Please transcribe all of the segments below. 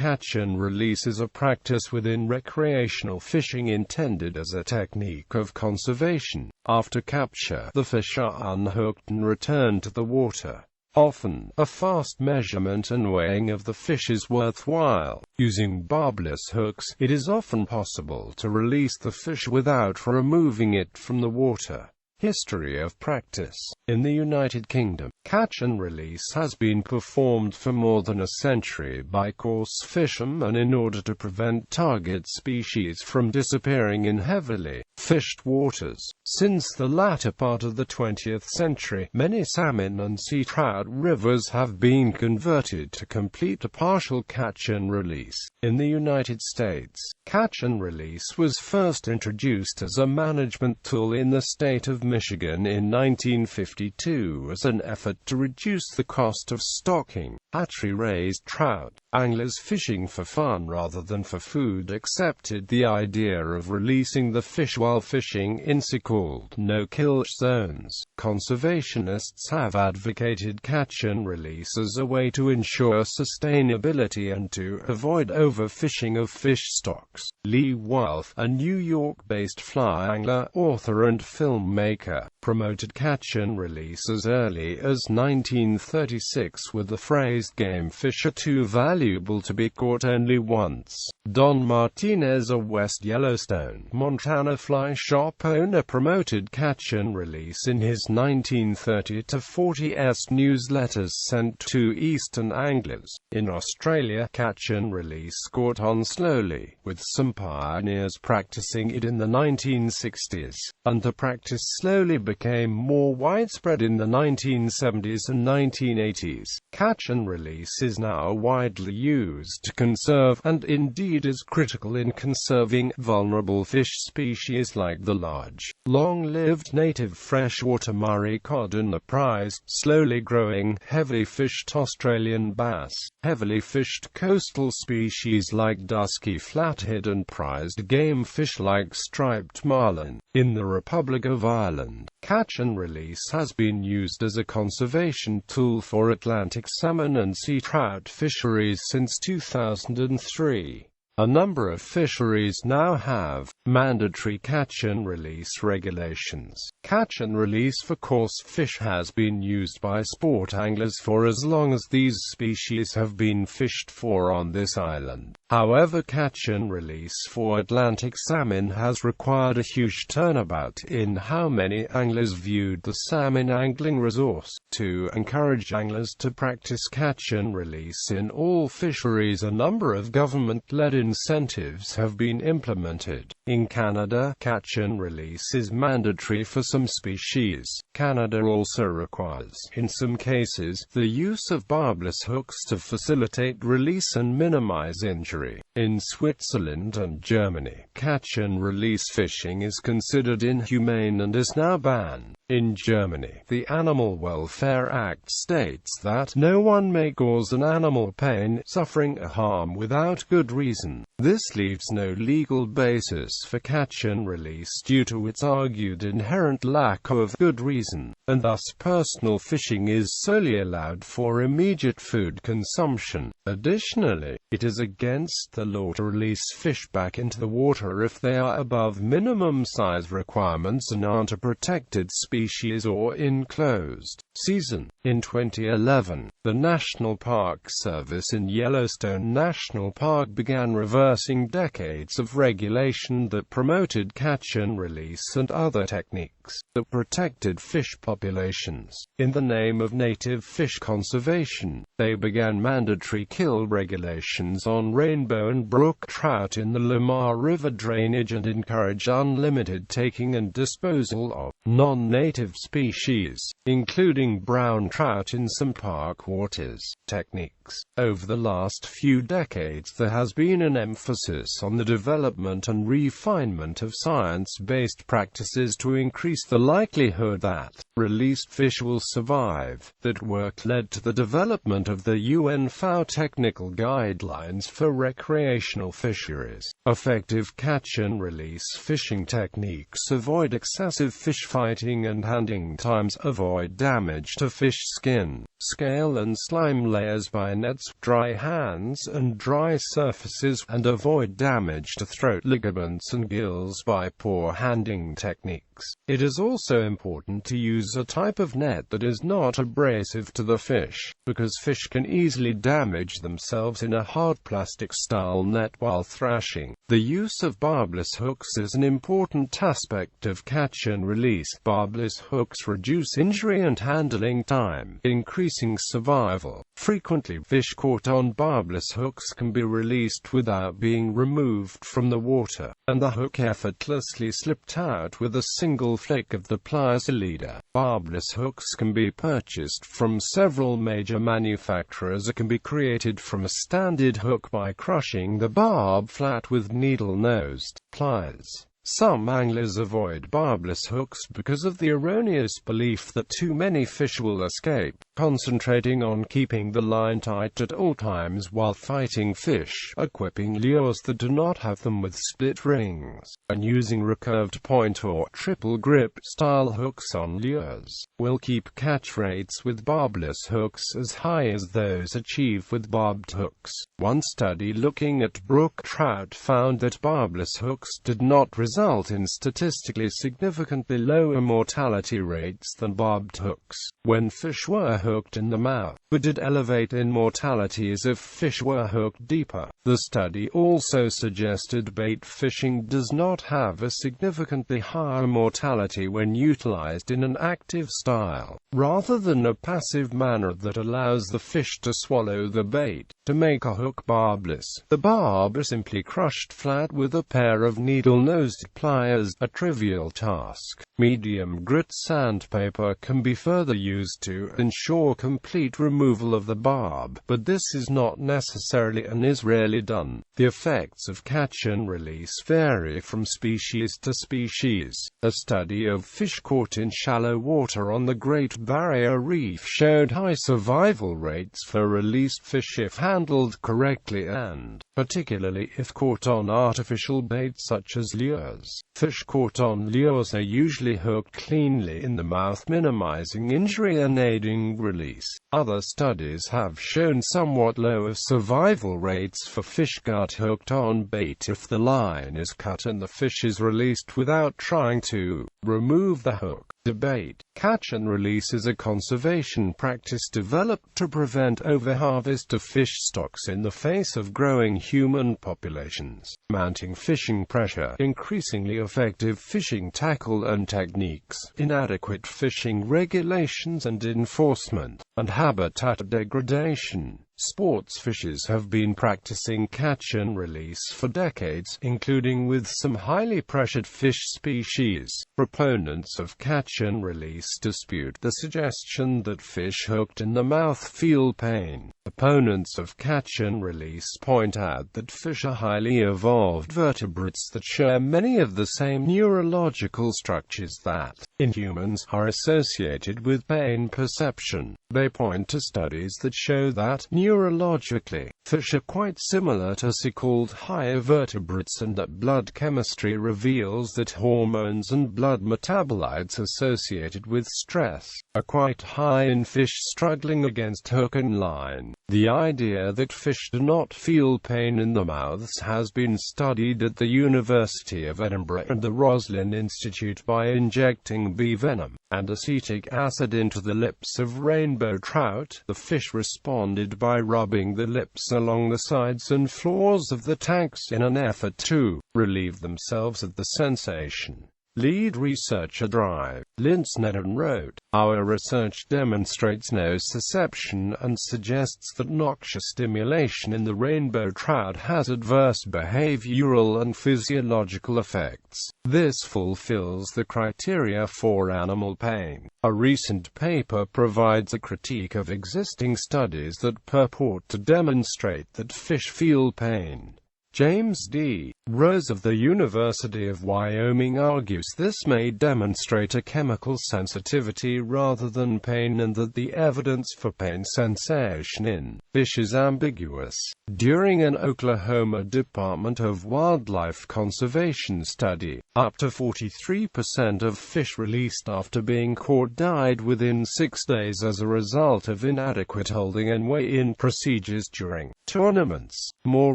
catch and release is a practice within recreational fishing intended as a technique of conservation. After capture, the fish are unhooked and returned to the water. Often, a fast measurement and weighing of the fish is worthwhile. Using barbless hooks, it is often possible to release the fish without removing it from the water. History of practice. In the United Kingdom, catch and release has been performed for more than a century by coarse fishermen in order to prevent target species from disappearing in heavily fished waters. Since the latter part of the 20th century, many salmon and sea trout rivers have been converted to complete a partial catch and release. In the United States, catch and release was first introduced as a management tool in the state of Michigan in 1952 as an effort to reduce the cost of stocking hatchery-raised trout. Anglers fishing for fun rather than for food accepted the idea of releasing the fish while fishing in so-called no-kill zones. Conservationists have advocated catch and release as a way to ensure sustainability and to avoid overfishing of fish stocks. Lee Wolf, a New York-based fly angler, author and filmmaker, promoted catch and release as early as 1936 with the phrase "game fish are too valuable to be caught only once." Don Martinez, a West Yellowstone, Montana fly shop owner, promoted catch and release in his 1930-40s newsletters sent to Eastern anglers. In Australia, catch and release caught on slowly, with some pioneers practicing it in the 1960s, and the practice slowly became more widespread in the 1970s and 1980s. Catch and release is now widely used to conserve, and indeed is critical in conserving, vulnerable fish species like the large, long-lived native freshwater Murray cod and the prized, slowly growing, heavily fished Australian bass. Heavily fished coastal species like dusky flathead and prized game fish like striped marlin. In the Republic of Ireland, catch and release has been used as a conservation tool for Atlantic salmon and sea trout fisheries since 2003. A number of fisheries now have mandatory catch and release regulations. Catch and release for coarse fish has been used by sport anglers for as long as these species have been fished for on this island. However, catch and release for Atlantic salmon has required a huge turnabout in how many anglers viewed the salmon angling resource. To encourage anglers to practice catch and release in all fisheries, a number of government-led incentives have been implemented. In Canada, catch and release is mandatory for some species. Canada also requires, in some cases, the use of barbless hooks to facilitate release and minimize injury. In Switzerland and Germany, catch and release fishing is considered inhumane and is now banned. In Germany, the Animal Welfare Act states that no one may cause an animal pain, suffering, or harm without good reason. This leaves no legal basis for catch and release due to its argued inherent lack of good reason, and thus personal fishing is solely allowed for immediate food consumption. Additionally, it is against the law to release fish back into the water if they are above minimum size requirements and aren't a protected species or in closed season. In 2011, the National Park Service in Yellowstone National Park began reversing decades of regulation that promoted catch and release and other techniques that protected fish populations. In the name of native fish conservation, they began mandatory kill regulations on rainbow and brook trout in the Lamar River drainage and encouraged unlimited taking and disposal of non-native species, including brown trout in some park waters. Techniques. Over the last few decades, there has been an emphasis on the development and refinement of science-based practices to increase the likelihood that released fish will survive. That work led to the development of the UN FAO Technical Guidelines for Recreational Fisheries. Effective catch and release fishing techniques avoid excessive fish fighting and handling times, avoid damage to fish skin, scale and slime layers by nets, dry hands and dry surfaces, and avoid damage to throat ligaments and gills by poor handling techniques. It is also important to use a type of net that is not abrasive to the fish, because fish can easily damage themselves in a hard plastic-style net while thrashing. The use of barbless hooks is an important aspect of catch and release. Barbless hooks reduce injury and handling time, increasing survival. Frequently, fish caught on barbless hooks can be released without being removed from the water, and the hook effortlessly slipped out with a single flick of the pliers leader. Barbless hooks can be purchased from several major manufacturers or can be created from a standard hook by crushing the barb flat with needle-nosed pliers. Some anglers avoid barbless hooks because of the erroneous belief that too many fish will escape, concentrating on keeping the line tight at all times while fighting fish, equipping lures that do not have them with split rings, and using recurved point or triple grip style hooks on lures, will keep catch rates with barbless hooks as high as those achieved with barbed hooks. One study looking at brook trout found that barbless hooks did not result in statistically significantly lower mortality rates than barbed hooks when fish were hooked in the mouth, but did elevate in mortality as if fish were hooked deeper. The study also suggested bait fishing does not have a significantly higher mortality when utilized in an active style, rather than a passive manner that allows the fish to swallow the bait. To make a hook barbless, the barb is simply crushed flat with a pair of needle-nosed pliers, a trivial task. Medium grit sandpaper can be further used to ensure complete removal of the barb, but this is not necessarily and is rarely done. The effects of catch and release vary from species to species. A study of fish caught in shallow water on the Great Barrier Reef showed high survival rates for released fish if handled correctly and, particularly if caught on artificial bait such as lures. Fish caught on lures are usually hooked cleanly in the mouth, minimizing injury and aiding release. Other studies have shown somewhat lower survival rates for fish got hooked on bait if the line is cut and the fish is released without trying to remove the hook. Debate. Catch and release is a conservation practice developed to prevent overharvest of fish stocks in the face of growing human populations, mounting fishing pressure, increasingly effective fishing tackle and techniques, inadequate fishing regulations and enforcement, and habitat degradation. Sports fishers have been practicing catch and release for decades, including with some highly pressured fish species. Proponents of catch and release dispute the suggestion that fish hooked in the mouth feel pain. Opponents of catch and release point out that fish are highly evolved vertebrates that share many of the same neurological structures that, in humans, are associated with pain perception. They point to studies that show that, neurologically, fish are quite similar to so-called higher vertebrates and that blood chemistry reveals that hormones and blood metabolites associated with stress are quite high in fish struggling against hook and line. The idea that fish do not feel pain in the mouths has been studied at the University of Edinburgh and the Roslin Institute by injecting bee venom and acetic acid into the lips of rainbow trout. The fish responded by rubbing the lips along the sides and floors of the tanks in an effort to relieve themselves of the sensation. Lead researcher Drive. Linsnedden wrote, "Our research demonstrates nociception and suggests that noxious stimulation in the rainbow trout has adverse behavioral and physiological effects. This fulfills the criteria for animal pain." A recent paper provides a critique of existing studies that purport to demonstrate that fish feel pain. James D. Rose of the University of Wyoming argues this may demonstrate a chemical sensitivity rather than pain and that the evidence for pain sensation in fish is ambiguous. During an Oklahoma Department of Wildlife Conservation study, Up to 43% of fish released after being caught died within 6 days as a result of inadequate holding and weigh-in procedures during tournaments. More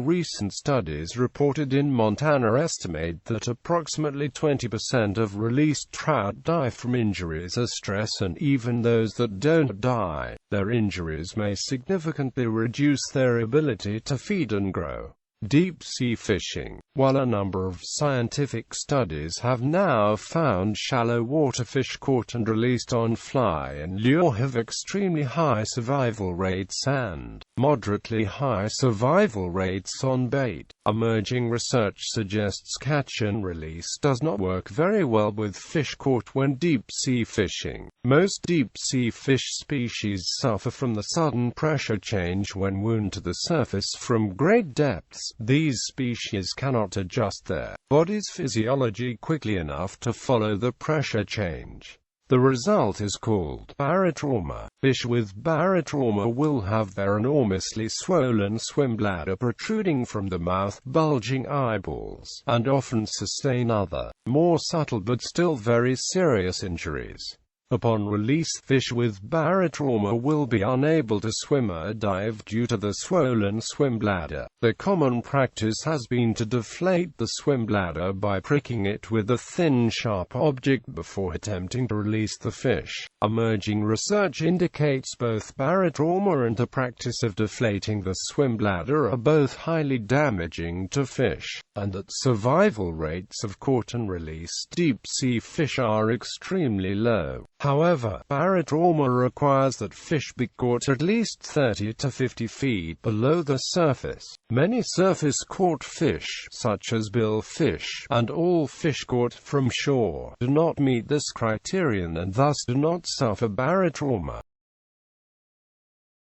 recent studies reported in Montana estimate that approximately 20% of released trout die from injuries or stress, and even those that don't die, their injuries may significantly reduce their ability to feed and grow. Deep-sea fishing. While a number of scientific studies have now found shallow water fish caught and released on fly and lure have extremely high survival rates and moderately high survival rates on bait, emerging research suggests catch and release does not work very well with fish caught when deep-sea fishing. Most deep-sea fish species suffer from the sudden pressure change when wound to the surface from great depths. These species cannot adjust their body's physiology quickly enough to follow the pressure change. The result is called barotrauma. Fish with barotrauma will have their enormously swollen swim bladder protruding from the mouth, bulging eyeballs, and often sustain other, more subtle but still very serious injuries. Upon release, fish with barotrauma will be unable to swim or dive due to the swollen swim bladder. The common practice has been to deflate the swim bladder by pricking it with a thin, sharp object before attempting to release the fish. Emerging research indicates both barotrauma and the practice of deflating the swim bladder are both highly damaging to fish, and that survival rates of caught and released deep-sea fish are extremely low. However, barotrauma requires that fish be caught at least 30 to 50 feet below the surface. Many surface-caught fish, such as billfish, and all fish caught from shore, do not meet this criterion and thus do not suffer barotrauma.